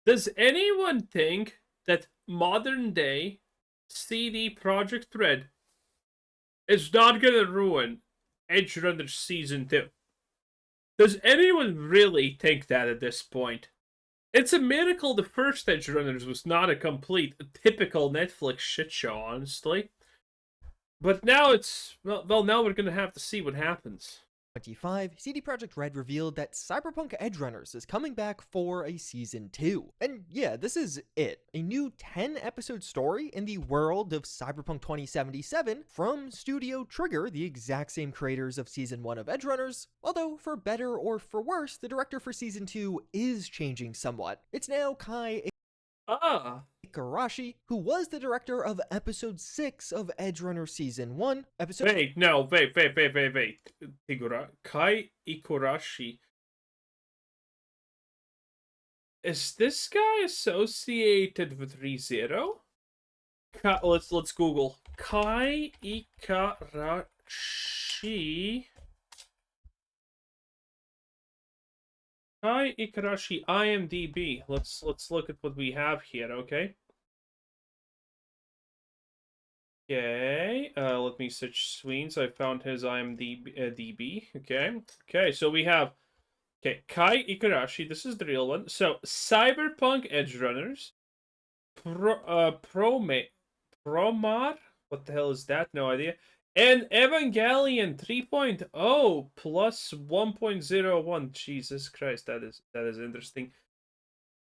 Does anyone think that modern day CD Projekt Red is not gonna ruin Edgerunners Season 2? Does anyone really think that at this point? It's a miracle the first Edgerunners was not a complete, typical Netflix shit show, honestly. But now now we're gonna have to see what happens. 25, CD Projekt Red revealed that Cyberpunk Edgerunners is coming back for a season 2. And yeah, this is it. A new 10-episode story in the world of Cyberpunk 2077 from Studio Trigger, the exact same creators of season 1 of Edgerunners. Although, for better or for worse, the director for season 2 is changing somewhat. It's now Kai Ah, Igarashi, who was the director of episode 6 of Edgerunner season 1. wait, wait. Kai Ikurashi. Is this guy associated with ReZero? Let's Google Kai Ikarashi. Kai Ikarashi IMDb. Let's look at what we have here. Okay. Okay. Let me search Sweens. I found his IMDb. DB. Okay. So we have. Okay, Kai Ikarashi. This is the real one. So Cyberpunk Edgerunners. Promar? What the hell is that? No idea. And Evangelion 3.0 plus 1.01. Jesus Christ, that is interesting.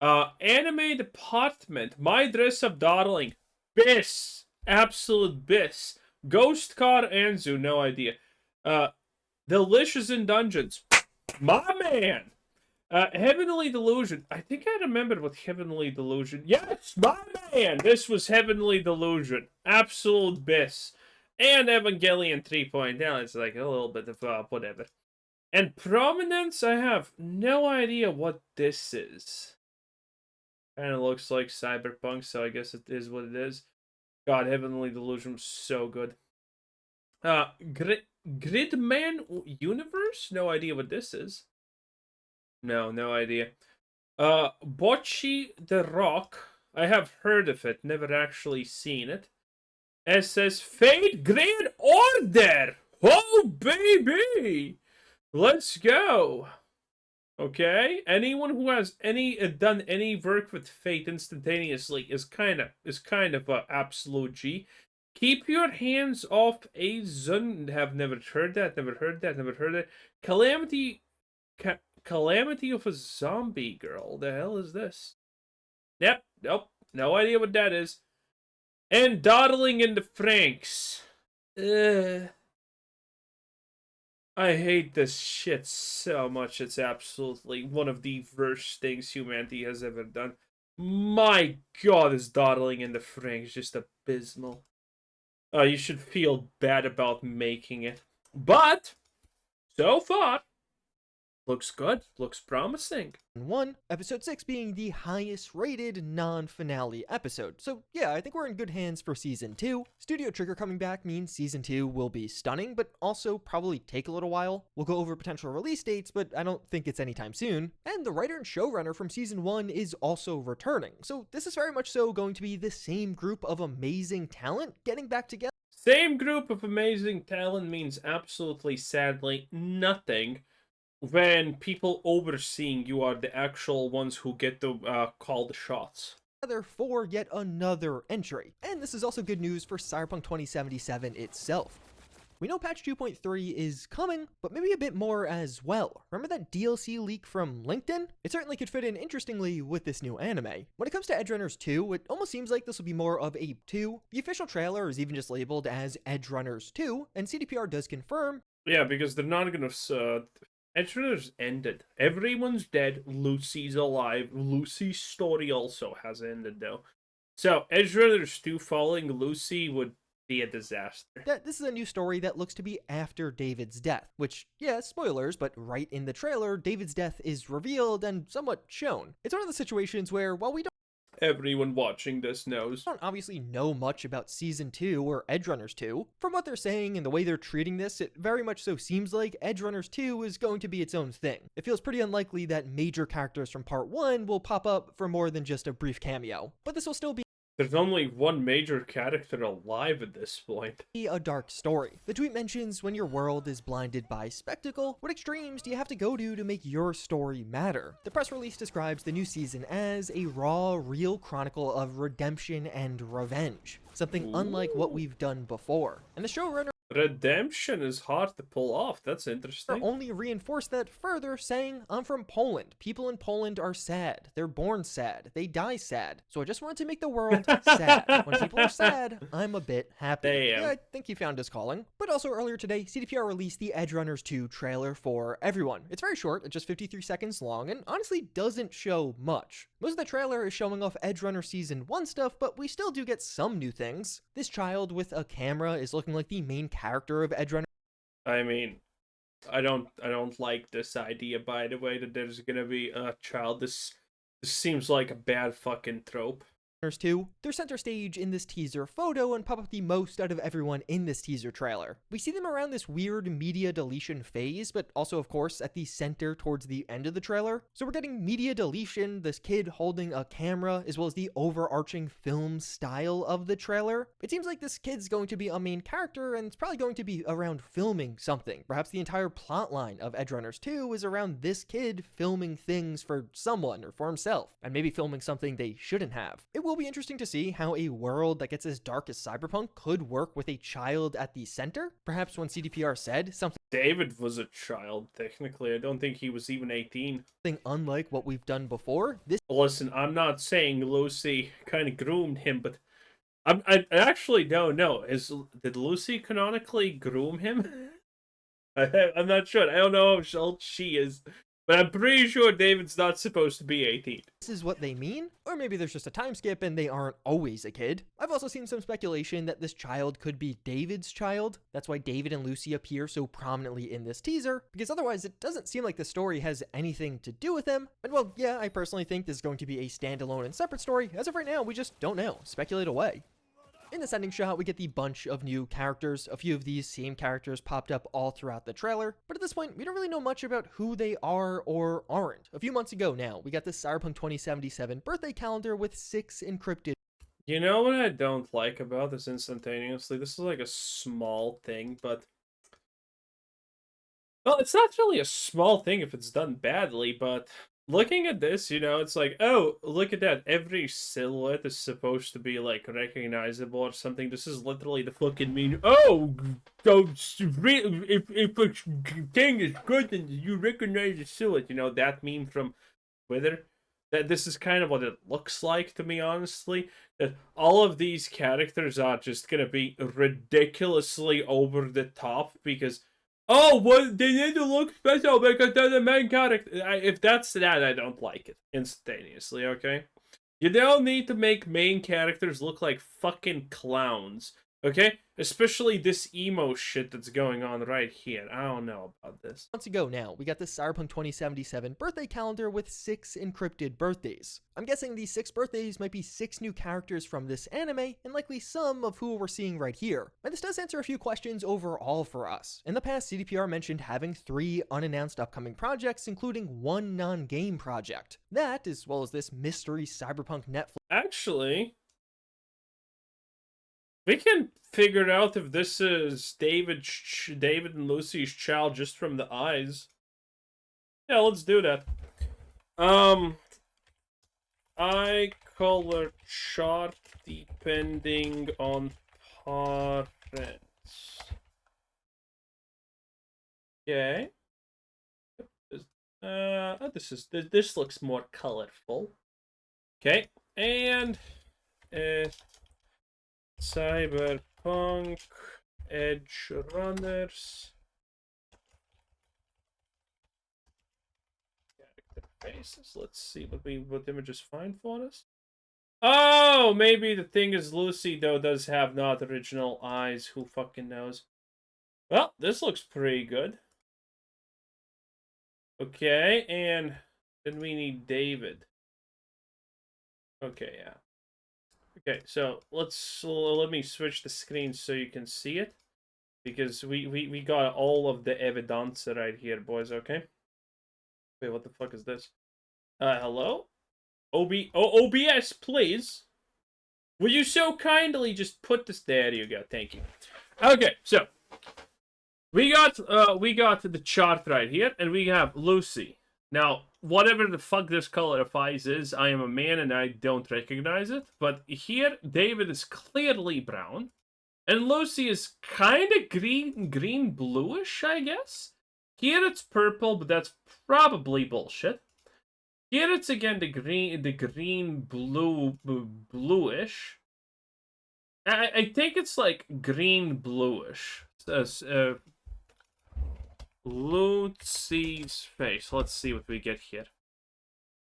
Anime Department. My Dress Up Darling. Biss. Absolute Biss. Ghost Car Anzu. No idea. Delicious in Dungeons. My man. Heavenly Delusion. I think I remembered what Heavenly Delusion. Yes, my man. This was Heavenly Delusion. Absolute Biss. And Evangelion 3.0. It's like a little bit of whatever. And Prominence, I have no idea what this is. Kind of looks like Cyberpunk, so I guess it is what it is. God, Heavenly Delusion was so good. Gridman Universe? No idea what this is. No idea. Bocce the Rock. I have heard of it, never actually seen it. It says Fate Grand Order! Oh, baby! Let's go! Okay? Anyone who has done any work with Fate instantaneously is kind of a absolute G. Keep your hands off Azun. Have never heard that. Calamity of a Zombie Girl. The hell is this? Yep, nope. No idea what that is. And Dawdling in the Franks. I hate this shit so much. It's absolutely one of the worst things humanity has ever done. My God, is Dawdling in the Franks just abysmal. You should feel bad about making it. But, so far, looks good. Looks promising. 1, episode 6 being the highest rated non-finale episode. So yeah, I think we're in good hands for season 2. Studio Trigger coming back means season 2 will be stunning, but also probably take a little while. We'll go over potential release dates, but I don't think it's anytime soon. And the writer and showrunner from season 1 is also returning. So this is very much so going to be the same group of amazing talent getting back together. Same group of amazing talent means absolutely, sadly, nothing when people overseeing you are the actual ones who get to call the shots. For yet another entry. And this is also good news for Cyberpunk 2077 itself. We know patch 2.3 is coming, but maybe a bit more as well. Remember that DLC leak from LinkedIn? It certainly could fit in interestingly with this new anime. When it comes to Edgerunners 2, it almost seems like this will be more of a 2. The official trailer is even just labeled as Edgerunners 2, and CDPR does confirm. Yeah, because they're not gonna Edgerunners ended. Everyone's dead. Lucy's alive. Lucy's story also has ended, though. So, Edgerunners 2 following Lucy would be a disaster. This is a new story that looks to be after David's death, which, yeah, spoilers, but right in the trailer, David's death is revealed and somewhat shown. It's one of the situations where, while we don't Everyone watching this knows. Don't obviously know much about Season 2 or Edgerunners 2. From what they're saying and the way they're treating this, it very much so seems like Edgerunners 2 is going to be its own thing. It feels pretty unlikely that major characters from Part 1 will pop up for more than just a brief cameo, but this will still be There's only one major character alive at this point. a dark story. The tweet mentions when your world is blinded by spectacle, what extremes do you have to go to make your story matter? The press release describes the new season as a raw, real chronicle of redemption and revenge, something unlike what we've done before. And the showrunner Redemption is hard to pull off. That's interesting. only reinforced that further, saying, I'm from Poland. People in Poland are sad. They're born sad. They die sad. So I just wanted to make the world sad. When people are sad, I'm a bit happy. Damn. Yeah, I think he found his calling. But also earlier today, CDPR released the Edgerunners 2 trailer for everyone. It's very short, it's just 53 seconds long, and honestly doesn't show much. Most of the trailer is showing off Edgerunner Season 1 stuff, but we still do get some new things. This child with a camera is looking like the main character of Edgerunner. I mean, I don't like this idea, by the way, that there's gonna be a child. This seems like a bad fucking trope. 2, they're center stage in this teaser photo and pop up the most out of everyone in this teaser trailer. We see them around this weird media deletion phase, but also of course at the center towards the end of the trailer. So we're getting media deletion, this kid holding a camera, as well as the overarching film style of the trailer. It seems like this kid's going to be a main character and it's probably going to be around filming something. Perhaps the entire plot line of Edgerunners 2 is around this kid filming things for someone or for himself, and maybe filming something they shouldn't have. It will be interesting to see how a world that gets as dark as Cyberpunk could work with a child at the center. Perhaps when CDPR said something David was a child, technically. I don't think he was even 18. unlike what we've done before, this Listen, I'm not saying Lucy kind of groomed him, but I actually don't know. Did Lucy canonically groom him? I'm not sure. I don't know how old she is, but I'm pretty sure David's not supposed to be 18. is what they mean, or maybe there's just a time skip and they aren't always a kid. I've also seen some speculation that this child could be David's child. That's why David and Lucy appear so prominently in this teaser, because otherwise it doesn't seem like the story has anything to do with them. And well, yeah, I personally think this is going to be a standalone and separate story. As of right now, we just don't know. Speculate away. In this ending shot, we get the bunch of new characters. A few of these same characters popped up all throughout the trailer, but at this point, we don't really know much about who they are or aren't. A few months ago now, we got this Cyberpunk 2077 birthday calendar with 6 encrypted. You know what I don't like about this instantaneously? This is like a small thing, but... Well, it's not really a small thing if it's done badly, but... Looking at this, you know, it's like, oh, look at that. Every silhouette is supposed to be, like, recognizable or something. This is literally the fucking mean. Oh, so if a thing is good, then you recognize the silhouette. You know, that meme from Twitter. That this is kind of what it looks like, to me, honestly. That all of these characters are just gonna be ridiculously over the top because... Oh, well, they need to look special because they're the main character. If that's that, I don't like it instantaneously, okay? You don't need to make main characters look like fucking clowns, okay? Especially this emo shit that's going on right here. I don't know about this. Months ago now, we got this Cyberpunk 2077 birthday calendar with 6 encrypted birthdays. I'm guessing these 6 birthdays might be 6 new characters from this anime, and likely some of who we're seeing right here. And this does answer a few questions overall for us. In the past, CDPR mentioned having 3 unannounced upcoming projects, including 1 non-game project. That, as well as this mystery Cyberpunk Netflix. Actually, we can figure out if this is David and Lucy's child just from the eyes. Yeah, let's do that. Eye color chart depending on parents. Okay. This looks more colorful. Okay, and Cyberpunk, Edgerunners. Character faces. Let's see what images find for us. Oh, maybe the thing is Lucy though does have not original eyes. Who fucking knows? Well, this looks pretty good. Okay, and then we need David. Okay, yeah. Okay, so let me switch the screen so you can see it, because we got all of the evidence right here, boys. Okay. Wait, what the fuck is this? Hello? OBS, please. Will you so kindly just put this? There you go. Thank you. Okay, so we got the chart right here, and we have Lucy. Now, whatever the fuck this color of eyes is, I am a man and I don't recognize it. But here, David is clearly brown, and Lucy is kind of green bluish, I guess. Here it's purple, but that's probably bullshit. Here it's again the green bluish. I think it's like green bluish. Lucy's face. Let's see what we get here.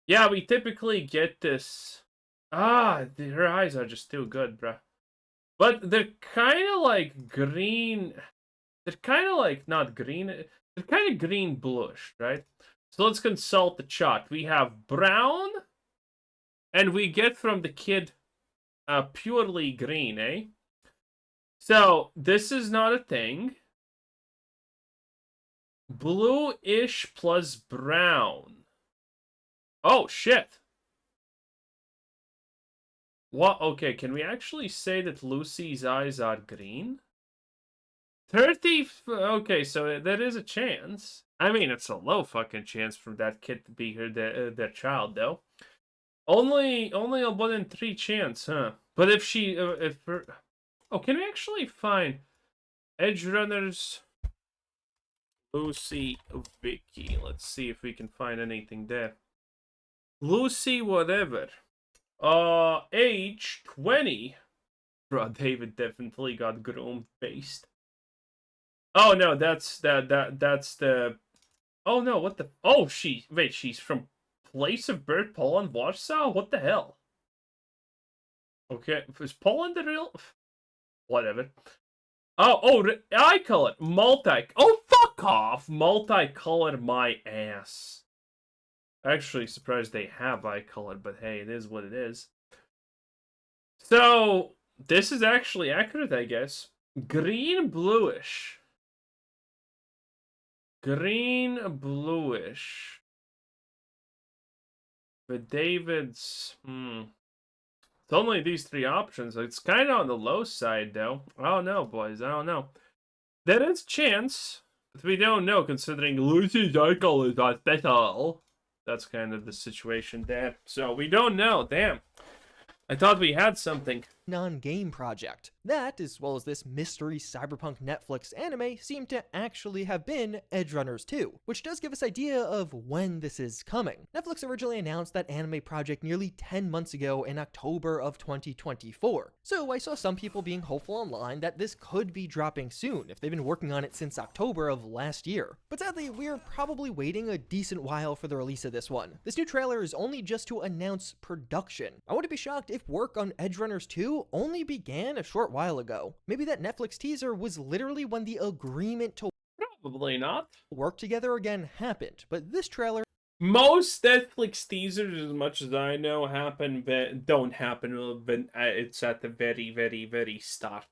Yeah, we typically get this. Her eyes are just too good, bruh. But they're kind of like green. They're kind of like not green. They're kind of green bluish, right? So let's consult the chart. We have brown, and we get from the kid purely green, eh? So this is not a thing. Bluish plus brown. Oh, shit. What? Okay, can we actually say that Lucy's eyes are green? 30... Okay, so there is a chance. I mean, it's a low fucking chance for that kid to be their child, though. Only a 1 in 3 chance, huh? But if she... if her... Oh, can we actually find Edgerunners... Lucy Vicky. Let's see if we can find anything there. Lucy whatever. Age 20. Bro, David definitely got groomed based. Oh no, that's the. Oh no, what the? Oh, she's from place of birth Poland, Warsaw. What the hell? Okay, is Poland the real? Whatever. Eye color, multi. Oh, fuck off, multicolor my ass. Actually, surprised they have eye color, but hey, it is what it is. So this is actually accurate, I guess. Green bluish. Green bluish. But David's it's only these 3 options. It's kind of on the low side, though. I don't know, boys. I don't know. There is chance, but we don't know, considering Lucy's eye color is not special. That's kind of the situation there. So we don't know. Damn. I thought we had something. Non-game project. That, as well as this mystery cyberpunk Netflix anime, seem to actually have been Edgerunners 2, which does give us idea of when this is coming. Netflix originally announced that anime project nearly 10 months ago in October of 2024, so I saw some people being hopeful online that this could be dropping soon if they've been working on it since October of last year. But sadly, we're probably waiting a decent while for the release of this one. This new trailer is only just to announce production. I wouldn't be shocked if work on Edgerunners 2 only began a short while ago. Maybe that Netflix teaser was literally when the agreement to Probably not. work together again happened, but this trailer Most Netflix teasers, as much as I know, don't happen when it's at the very, very, very start.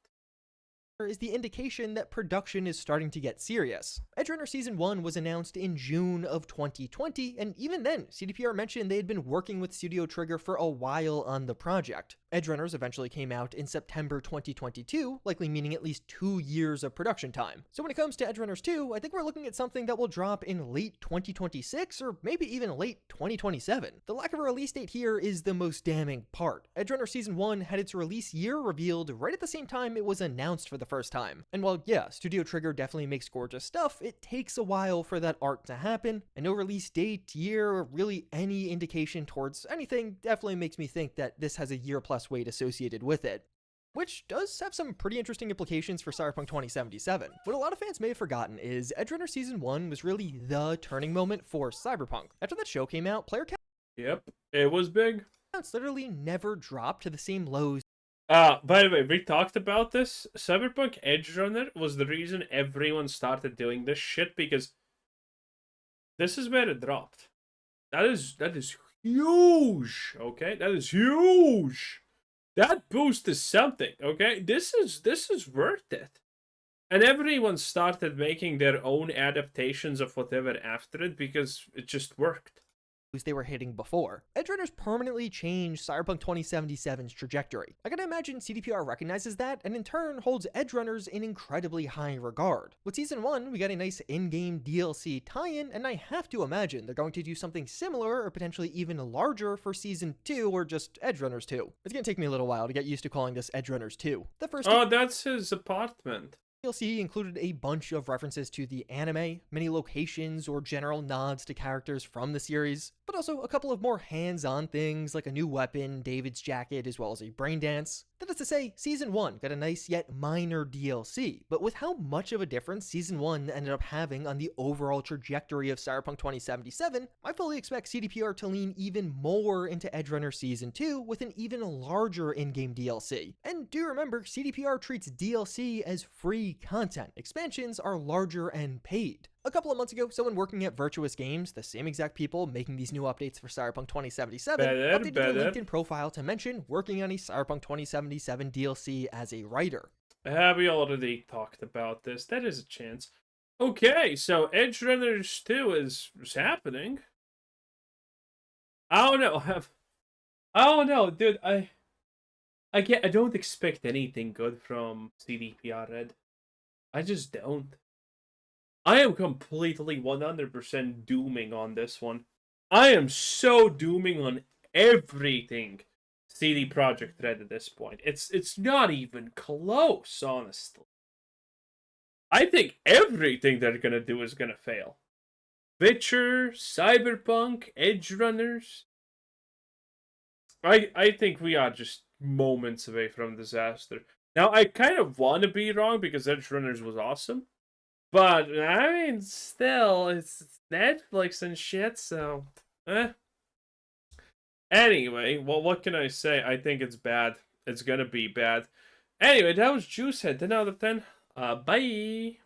is the indication that production is starting to get serious. Edgerunner Season 1 was announced in June of 2020, and even then, CDPR mentioned they had been working with Studio Trigger for a while on the project. Edgerunners eventually came out in September 2022, likely meaning at least 2 years of production time. So when it comes to Edgerunners 2, I think we're looking at something that will drop in late 2026, or maybe even late 2027. The lack of a release date here is the most damning part. Edgerunner Season 1 had its release year revealed right at the same time it was announced for the first time. And while, yeah, Studio Trigger definitely makes gorgeous stuff, it takes a while for that art to happen, and no release date, year, or really any indication towards anything definitely makes me think that this has a year plus wait associated with it. Which does have some pretty interesting implications for Cyberpunk 2077. What a lot of fans may have forgotten is Edgerunner Season 1 was really the turning moment for Cyberpunk. After that show came out, player Yep, it was big. counts literally never dropped to the same lows By the way, we talked about this. Cyberpunk Edgerunner was the reason everyone started doing this shit, because this is where it dropped. That is huge. Okay, that is huge. That boost is something. Okay, this is worth it. And everyone started making their own adaptations of whatever after it because it just worked. They were hitting before. Edgerunners permanently changed Cyberpunk 2077's trajectory. I gotta imagine CDPR recognizes that and in turn holds Edgerunners in incredibly high regard. With Season 1, we got a nice in-game DLC tie-in, and I have to imagine they're going to do something similar or potentially even larger for Season 2 or just Edgerunners 2. It's gonna take me a little while to get used to calling this Edgerunners 2. The first Oh, that's his apartment. DLC included a bunch of references to the anime, many locations or general nods to characters from the series, but also a couple of more hands-on things like a new weapon, David's jacket, as well as a brain dance. That is to say, Season 1 got a nice yet minor DLC, but with how much of a difference Season 1 ended up having on the overall trajectory of Cyberpunk 2077, I fully expect CDPR to lean even more into Edgerunner Season 2 with an even larger in-game DLC. And do remember, CDPR treats DLC as free content. Expansions are larger and paid. A couple of months ago, someone working at Virtuous Games, the same exact people making these new updates for Cyberpunk 2077, updated their LinkedIn profile to mention working on a Cyberpunk 2077 DLC as a writer. Have we already talked about this? That is a chance. Okay, so Edgerunners 2 is happening. I don't know. I don't know, dude. I don't expect anything good from CDPR Red. I just don't. I am completely 100% dooming on this one. I am so dooming on everything CD Projekt Red at this point. It's not even close, honestly. I think everything they're gonna do is gonna fail. Witcher, Cyberpunk, Edgerunners. I think we are just moments away from disaster. Now, I kind of want to be wrong because Edgerunners was awesome. But, I mean, still, it's Netflix and shit, so... Anyway, well, what can I say? I think it's bad. It's gonna be bad. Anyway, that was Juicehead. 10 out of 10. Bye!